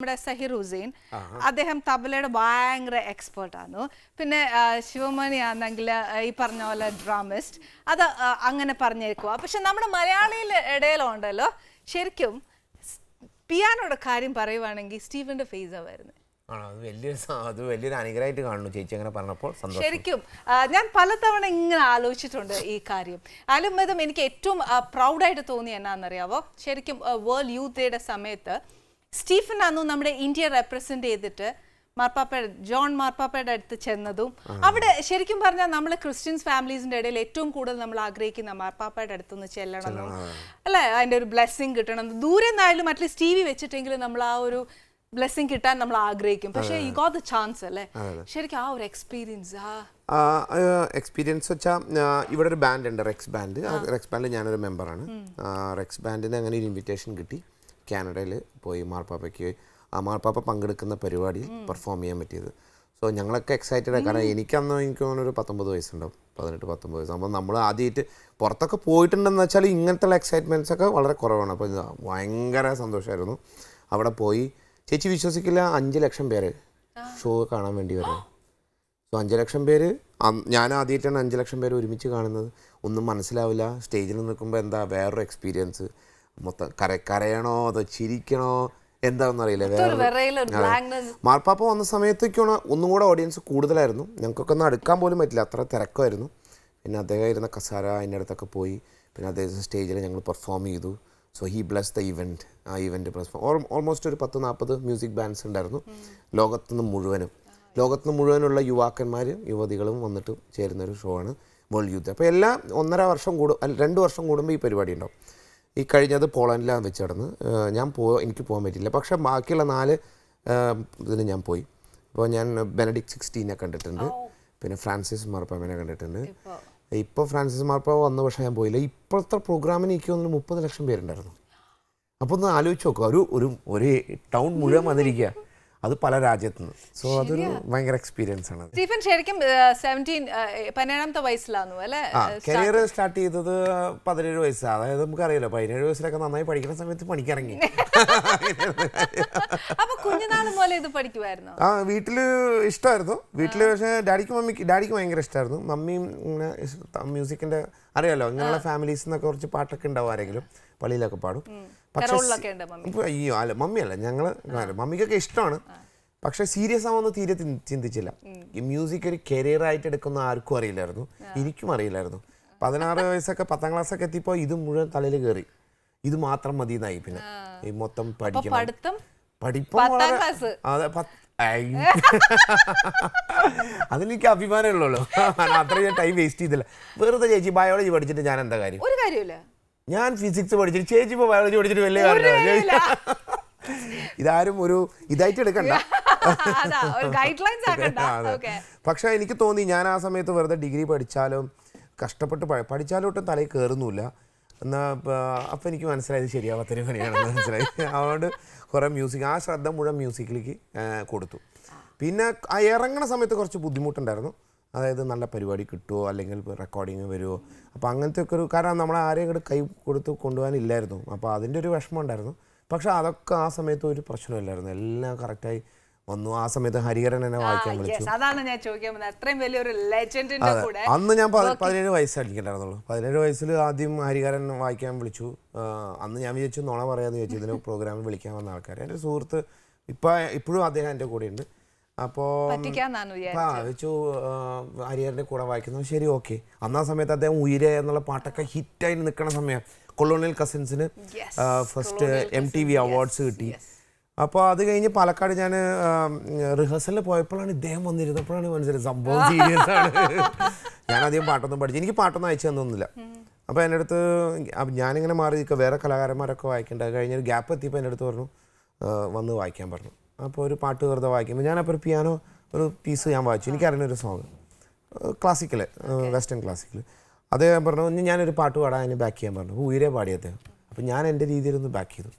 നമ്മുടെ സഹിർ ഹുസൈൻ അദ്ദേഹം തബലയുടെ ഭയങ്കര എക്സ്പേർട്ടാണ്. പിന്നെ ശിവമണി ആണെങ്കിൽ ഈ പറഞ്ഞ പോലെ ഡ്രാമിസ്റ്റ്, അത് അങ്ങനെ പറഞ്ഞേക്കുക. പക്ഷെ നമ്മുടെ മലയാളിയുടെ ഇടയിലുണ്ടല്ലോ ശരിക്കും പിയാനോയുടെ കാര്യം പറയുവാണെങ്കിൽ സ്റ്റീവന്റെ ഫേസാണ് വരുന്നത്. വലിയൊരു അനുഗ്രഹമായിട്ട് കാണുന്നു ചേച്ചി അങ്ങനെ പറഞ്ഞപ്പോൾ. ശരിക്കും ഞാൻ പലതവണ ഇങ്ങനെ ആലോചിച്ചിട്ടുണ്ട് ഈ കാര്യം. അതിലും എനിക്ക് ഏറ്റവും പ്രൗഡായിട്ട് തോന്നി എന്നാന്നറിയാവോ, ശരിക്കും വേൾഡ് യൂത്ത് ഡേയുടെ സമയത്ത് സ്റ്റീഫൻ ആന്നു നമ്മുടെ ഇന്ത്യ റെപ്രസെന്റ് ചെയ്തിട്ട് ജോൺ മാർപ്പാപ്പയുടെ അടുത്ത് ചെന്നതും അവിടെ ശരിക്കും പറഞ്ഞാൽ നമ്മളെ ക്രിസ്ത്യൻസ് ഫാമിലീസിന്റെ ഇടയിൽ ഏറ്റവും കൂടുതൽ നമ്മൾ ആഗ്രഹിക്കുന്ന മാർപ്പാപ്പയുടെ അടുത്തുനിന്ന് ചെല്ലണം അല്ലെ, അതിന്റെ ഒരു ബ്ലെസ്സിങ് കിട്ടണം. ദൂരെ നിന്നായാലും അറ്റ്ലീസ്റ്റ് ടി വി വെച്ചിട്ടെങ്കിലും നമ്മൾ ആ ഒരു ബ്ലെസ്സിങ് കിട്ടാൻ നമ്മൾ ആഗ്രഹിക്കും. പക്ഷേ യു ഗോട്ട് ദ ചാൻസ് അല്ലേ, ശരിക്കും ആ ഒരു എക്സ്പീരിയൻസ് വെച്ചാൽ ഇവിടെ ഒരു ബാൻഡ് ഉണ്ട്, റെക്സ് ബാൻഡ്. റെക്സ് ബാൻഡിൽ ഞാനൊരു മെമ്പറാണ്. റെക്സ് ബാൻഡിന് അങ്ങനെ ഒരു ഇൻവിറ്റേഷൻ കിട്ടി. കാനഡയിൽ പോയി മാർപ്പാപ്പയ്ക്ക് മാർപ്പാപ്പ പങ്കെടുക്കുന്ന പരിപാടിയിൽ പെർഫോം ചെയ്യാൻ പറ്റിയത്. സോ ഞങ്ങളൊക്കെ എക്സൈറ്റഡ്. കാരണം എനിക്ക് തോന്നുന്നു ഒരു 19 വയസ്സുണ്ടാവും, 18-19 വയസ്സ്. അപ്പോൾ നമ്മൾ ആദ്യമായിട്ട് പുറത്തൊക്കെ പോയിട്ടുണ്ടെന്ന് വെച്ചാൽ ഇങ്ങനത്തെ എക്സൈറ്റ്മെൻറ്റ്സ് ഒക്കെ വളരെ കുറവാണ്. അപ്പോൾ ഭയങ്കര സന്തോഷമായിരുന്നു. അവിടെ പോയി ചേച്ചി വിശ്വസിക്കില്ല, 5 ലക്ഷം പേര് ഷോ കാണാൻ വേണ്ടി വരുന്നത്. സോ 5 ലക്ഷം പേര്, ഞാൻ ആദ്യമായിട്ടാണ് 5 ലക്ഷം പേര് ഒരുമിച്ച് കാണുന്നത്. ഒന്നും മനസ്സിലാവില്ല. സ്റ്റേജിൽ നിൽക്കുമ്പോൾ എന്താ വേറൊരു എക്സ്പീരിയൻസ്. മൊത്തം കരയണോ അതോ ചിരിക്കണോ എന്താണെന്നറിയില്ല. മാർപ്പാപ്പ വന്ന സമയത്തേക്കാണ് ഒന്നും കൂടെ ഓഡിയൻസ് കൂടുതലായിരുന്നു. ഞങ്ങൾക്കൊക്കെ ഒന്നും അടുക്കാൻ പോലും പറ്റില്ല, അത്ര തിരക്കുമായിരുന്നു. പിന്നെ അദ്ദേഹം ഇരുന്ന കസാര അതിൻ്റെ അടുത്തൊക്കെ പോയി. പിന്നെ അദ്ദേഹം സ്റ്റേജിൽ ഞങ്ങൾ പെർഫോം ചെയ്തു. So he bless the event. ആ ഇവൻറ്റ് ഓൾമോസ്റ്റ് ഒരു 10-40 മ്യൂസിക് ബാൻഡ്സ് ഉണ്ടായിരുന്നു ലോകത്തുനിന്ന് മുഴുവനുള്ള യുവാക്കന്മാരും യുവതികളും വന്നിട്ട് ചേരുന്നൊരു ഷോ ആണ് വേൾഡ് യൂത്ത്. അപ്പോൾ എല്ലാ 2 വർഷം കൂടുമ്പോൾ ഈ പരിപാടി ഉണ്ടാവും. ഈ കഴിഞ്ഞത് പോളണ്ടിലാണ് വെച്ച് നടന്ന് എനിക്ക് പോകാൻ പറ്റില്ല. പക്ഷേ ബാക്കിയുള്ള 4 ഇതിന് ഞാൻ പോയി. അപ്പോൾ ഞാൻ ബെനഡിക്ട് 16 കണ്ടിട്ടുണ്ട്, പിന്നെ ഫ്രാൻസിസ് മാർപ്പാപ്പനെ കണ്ടിട്ടുണ്ട്. ഇപ്പോൾ ഫ്രാൻസിസ് മാർപ്പാപ്പ വന്ന പക്ഷേ ഞാൻ പോയില്ല. ഇപ്പോഴത്തെ പ്രോഗ്രാമിന് എനിക്ക് തോന്നുന്നു 30 ലക്ഷം പേരുണ്ടായിരുന്നു. അപ്പോൾ ഒന്ന് ആലോചിച്ച് നോക്കുക, ഒരു ടൗൺ മുഴുവൻ വന്നിരിക്കുക, അത് പല രാജ്യത്തുനിന്ന്. സോ അതൊരു ഭയങ്കര എക്സ്പീരിയൻസ് ആണ്. സ്റ്റീഫൻ ശരിക്കും 17 വയസ്സിലാന്നു അല്ലേ കരിയർ സ്റ്റാർട്ട് ചെയ്തത്? 17 വയസ്സാണ്. അതായത് നമുക്കറിയാലോ 17 വയസ്സിലൊക്കെ നന്നായി പഠിക്കുന്ന സമയത്ത് പണിക്കിറങ്ങി. വീട്ടില് ഇഷ്ടമായിരുന്നു. വീട്ടില് പക്ഷേ ഡാഡിക്ക് ഭയങ്കര ഇഷ്ടമായിരുന്നു. മമ്മിയും ഇങ്ങനെ മ്യൂസിക്കിന്റെ അറിയാലോ, ഇങ്ങനെയുള്ള ഫാമിലീസ് നിന്നൊക്കെ കുറച്ച് പാട്ടൊക്കെ ഉണ്ടാവും, ആരെങ്കിലും പള്ളിയിലൊക്കെ പാടും. പക്ഷേ അയ്യോ അല്ല, മമ്മിയല്ല, മമ്മിക്കൊക്കെ ഇഷ്ടമാണ്. പക്ഷെ സീരിയസ് ആവുമെന്ന് തീരെ ചിന്തിച്ചില്ല. ഈ മ്യൂസിക് ഒരു കരിയറായിട്ട് എടുക്കുന്ന ആർക്കും അറിയില്ലായിരുന്നു, എനിക്കും അറിയില്ലായിരുന്നു. 16 വയസ്സൊക്കെ 10ാം ക്ലാസ്സൊക്കെ എത്തിയപ്പോൾ ഇത് മുഴുവൻ തലയിൽ കയറി, ഇത് മാത്രം മതി എന്നായി. പിന്നെ ഈ മൊത്തം പഠിപ്പം അതിനെനിക്ക് അഭിമാനമുള്ളൂ. അത്ര ഞാൻ ടൈം വേസ്റ്റ് ചെയ്തില്ല. വെറുതെ ചേച്ചി ബയോളജി പഠിച്ചിട്ട് ഞാൻ എന്താ കാര്യം? ഞാൻ ഫിസിക്സ് പഠിച്ചിട്ട് ചേച്ചി ഇപ്പോൾ ബയോളജി പഠിച്ചിട്ട് വലിയ കാര്യമില്ല. ഇതാരും ഒരു ഇതായിട്ട് എടുക്കണ്ട. പക്ഷെ എനിക്ക് തോന്നി ഞാൻ ആ സമയത്ത് വെറുതെ ഡിഗ്രി പഠിച്ചാലും കഷ്ടപ്പെട്ട് പഠിച്ചാലോട്ടും തലയിൽ കയറുന്നില്ല എന്നാൽ. അപ്പം എനിക്ക് മനസ്സിലായത് ശരിയാവാത്തൊരു പണിയാണെന്ന് മനസ്സിലായി. അതുകൊണ്ട് കുറേ ആ ശ്രദ്ധ മുഴുവൻ മ്യൂസിക്കിലേക്ക് കൊടുത്തു. പിന്നെ ആ ഇറങ്ങണ സമയത്ത് കുറച്ച് ബുദ്ധിമുട്ടുണ്ടായിരുന്നു. അതായത് നല്ല പരിപാടി കിട്ടുമോ അല്ലെങ്കിൽ റെക്കോർഡിങ് വരുമോ, അപ്പോൾ അങ്ങനത്തെ ഒക്കെ ഒരു, കാരണം നമ്മളെ ആരെയും കൂടെ കൈ കൊടുത്ത് കൊണ്ടുപോകാനില്ലായിരുന്നു. അപ്പോൾ അതിൻ്റെ ഒരു വിഷമം ഉണ്ടായിരുന്നു. പക്ഷെ അതൊക്കെ ആ സമയത്ത് ഒരു പ്രശ്നമില്ലായിരുന്നു, എല്ലാം കറക്റ്റായി വന്നു. ആ സമയത്ത് ഹരിഹരൻ എന്നെ വായിക്കാൻ വിളിച്ചു. അന്ന് ഞാൻ 17 വയസ്സടിക്കണ്ടായിരുന്നുള്ളൂ. 17 വയസ്സിൽ ആദ്യം ഹരിഹരൻ വായിക്കാൻ വിളിച്ചു. അന്ന് ഞാൻ വിചാരിച്ചു നുണ പറയാമെന്ന് ചോദിച്ചു, ഇതിന് പ്രോഗ്രാമിൽ വിളിക്കാൻ വന്ന ആൾക്കാർ. എൻ്റെ സുഹൃത്ത് ഇപ്പോഴും അദ്ദേഹം എൻ്റെ കൂടെയുണ്ട്. അപ്പോൾ വെച്ചു ഹരിഹരൻ്റെ കൂടെ വായിക്കുന്നു. ശരി, ഓക്കെ. അന്നാ സമയത്ത് അദ്ദേഹം ഉയരെ എന്നുള്ള പാട്ടൊക്കെ ഹിറ്റായി നിൽക്കുന്ന സമയം. കൊളോണിയൽ കസിൻസിന് ഫസ്റ്റ് MTV അവാർഡ്സ് കിട്ടി. അപ്പോൾ അത് കഴിഞ്ഞ് പാലക്കാട് ഞാൻ റിഹേഴ്സലിൽ പോയപ്പോഴാണ് ഇദ്ദേഹം വന്നിരുന്നപ്പോഴാണ് മനസ്സിലായത് സംഭവം സീരിയസ് ആണ്. ഞാനധികം പാട്ടൊന്നും പഠിച്ചു, എനിക്ക് പാട്ടൊന്നും അയച്ചു തന്നൊന്നുമില്ല. അപ്പോൾ എൻ്റെ അടുത്ത് ഞാനിങ്ങനെ മാറി നിൽക്കുക, വേറെ കലാകാരന്മാരൊക്കെ വായിക്കേണ്ട. കഴിഞ്ഞൊരു ഗ്യാപ്പ് എത്തിയപ്പോൾ എൻ്റെ അടുത്ത് പറഞ്ഞു വന്ന് വായിക്കാൻ പറഞ്ഞു. അപ്പോൾ ഒരു പാട്ട് വെറുതെ വായിക്കുമ്പോൾ ഞാനപ്പോൾ ഒരു പിയാനോ ഒരു പീസ് ഞാൻ വായിച്ചു. എനിക്കറിയുന്നൊരു സോങ്, ക്ലാസിക്കൽ, വെസ്റ്റേൺ ക്ലാസിക്കൽ. അദ്ദേഹം പറഞ്ഞു ഞാനൊരു പാട്ട് പാടാൻ അതിന് ബാക്ക് ചെയ്യാൻ പറഞ്ഞു. ഉയരെ പാടി അദ്ദേഹം. അപ്പോൾ ഞാൻ എൻ്റെ രീതിയിലൊന്ന് ബാക്ക് ചെയ്തു.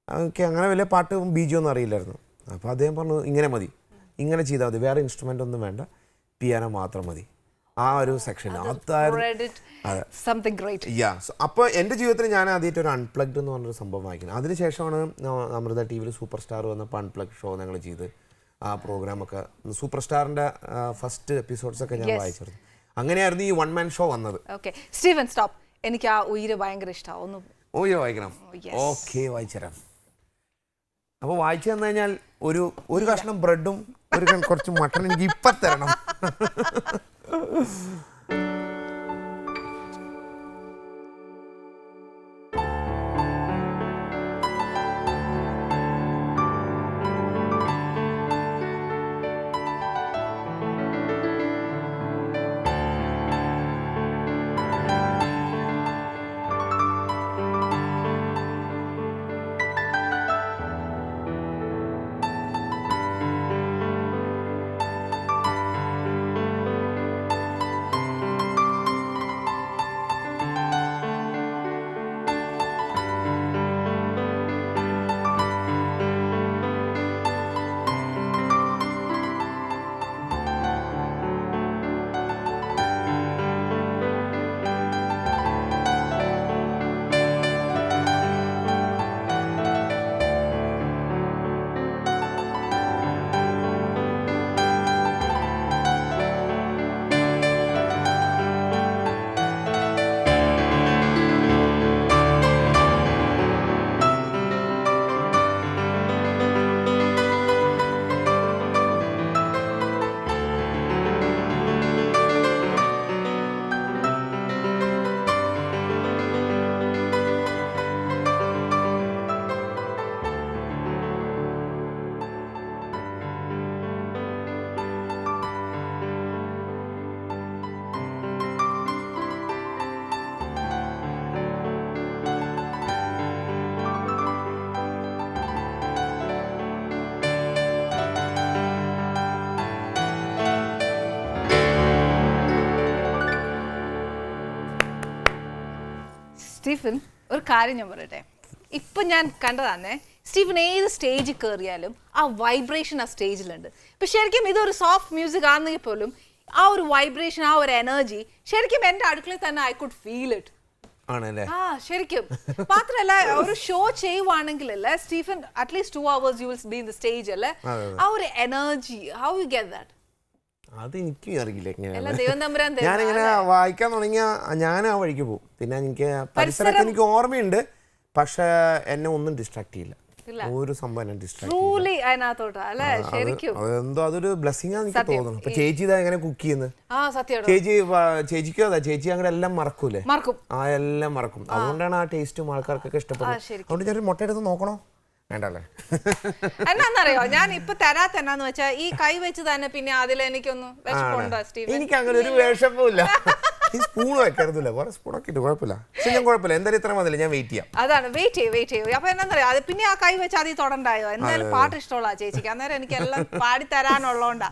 എനിക്ക് അങ്ങനെ വലിയ പാട്ടും ബീജൊന്നും അറിയില്ലായിരുന്നു. അപ്പോൾ അദ്ദേഹം പറഞ്ഞു ഇങ്ങനെ മതി, ഇങ്ങനെ ചെയ്താൽ മതി, വേറെ ഇൻസ്ട്രുമെൻ്റ് ഒന്നും വേണ്ട, പിയാനോ മാത്രം മതി. ആ ഒരു സെക്ഷൻ something great. അപ്പോൾ എൻ്റെ ജീവിതത്തിൽ ഞാൻ ആദ്യമായിട്ട് ഒരു അൺപ്ലഗ്ഡ് എന്ന് പറഞ്ഞൊരു സംഭവം വായിക്കുന്നത്. അതിനുശേഷമാണ് അമൃത ടി വിയിൽ സൂപ്പർ സ്റ്റാർ വന്നപ്പോൾ അൺപ്ലഗ് ഷോ ഞങ്ങൾ ചെയ്ത് ആ പ്രോഗ്രാമൊക്കെ സൂപ്പർ സ്റ്റാറിൻ്റെ ഫസ്റ്റ് എപ്പിസോഡ്സൊക്കെ ഞാൻ വായിച്ചിരുന്നു. അങ്ങനെയായിരുന്നു ഈ വൺ മാൻ ഷോ വന്നത്. ഓക്കെ സ്റ്റീവൻ സ്റ്റോപ്പ്, എനിക്ക് ആ ഉയിര് ഭയങ്കര ഇഷ്ടമാണ്. ഒന്ന് ഉയിര് വായിക്കണം. ഓക്കെ വായിച്ചുതരാം. അപ്പോൾ വായിച്ചു തന്നു കഴിഞ്ഞാൽ ഒരു കഷ്ണം ബ്രെഡും കുറച്ച് മട്ടൺ എനിക്ക് ഇപ്പം തരണം. സ്റ്റീഫൻ, ഒരു കാര്യം ഞാൻ പറയട്ടെ. ഇപ്പം ഞാൻ കണ്ടതാണേ, സ്റ്റീഫൻ ഏത് സ്റ്റേജിൽ കയറിയാലും ആ വൈബ്രേഷൻ ആ സ്റ്റേജിലുണ്ട്. ഇപ്പം ശരിക്കും ഇതൊരു സോഫ്റ്റ് മ്യൂസിക് ആണെങ്കിൽ പോലും ആ ഒരു വൈബ്രേഷൻ, ആ ഒരു എനർജി ശരിക്കും എൻ്റെ അടുക്കളയിൽ തന്നെ ഐ കുഡ് ഫീൽ ഇറ്റ്. ആണല്ലേ? ആ ശരിക്കും. മാത്രമല്ല ഒരു ഷോ ചെയ്യുവാണെങ്കിൽ അല്ലേ Stephen, at least 2 hours you will be in the stage അല്ലേ, ആ ഒരു energy, how you get that? അത് എനിക്കും അറിയില്ല. ഞാനിങ്ങനെ വായിക്കാൻ തുടങ്ങിയ ഞാൻ ആ വഴിക്ക് പോകും. പിന്നെ എനിക്ക് പരിസരമൊക്കെ എനിക്ക് ഓർമ്മയുണ്ട്, പക്ഷെ എന്നെ ഒന്നും ഡിസ്ട്രാക്ട് ചെയ്യില്ല. ഒരു സംഭവം എന്തോ അതൊരു ബ്ലെസ്സിംഗ് ആണ് എനിക്ക് തോന്നുന്നു. ഇപ്പൊ ചേച്ചി ഇതാ എങ്ങനെ കുക്ക് ചെയ്യുന്നത്, ചേച്ചി അങ്ങനെ എല്ലാം മറക്കൂലേ? ആ എല്ലാം മറക്കും. അതുകൊണ്ടാണ് ആ ടേസ്റ്റും ആൾക്കാർക്കൊക്കെ ഇഷ്ടപ്പെടുന്നത്. അതുകൊണ്ട് ഞാൻ മുട്ട എടുത്ത് നോക്കണോ വേണ്ടല്ലേ? എന്നാന്നറിയോ, ഞാൻ ഇപ്പൊ തരാത്തെന്നാന്ന് വെച്ചാ ഈ കൈ വെച്ച് തന്നെ പിന്നെ അതിൽ എനിക്കൊന്നും എനിക്ക് അങ്ങനെ ഒരു വിഷമമില്ല. ഈ സ്പൂൺ വെക്കരുതില്ല, കുറെ സ്പൂണൊക്കെ ഇട്ട് കുഴപ്പമില്ല. പക്ഷെ ഞാൻ കുഴപ്പമില്ല, എന്തായാലും ഇത്ര മതില്ല, ഞാൻ വെയിറ്റ് ചെയ്യാം. അതാണ് വെയിറ്റ് ചെയ്യും. അപ്പൊ എന്നാന്നറിയോ, അത് പിന്നെ ആ കൈ വെച്ച് അതിൽ തൊടണ്ടായോ? എന്തായാലും പാട്ട് ഇഷ്ടമുള്ള ചേച്ചിക്ക്, അന്നേരം എനിക്ക് എല്ലാം പാടി തരാനുള്ളതുകൊണ്ടാ.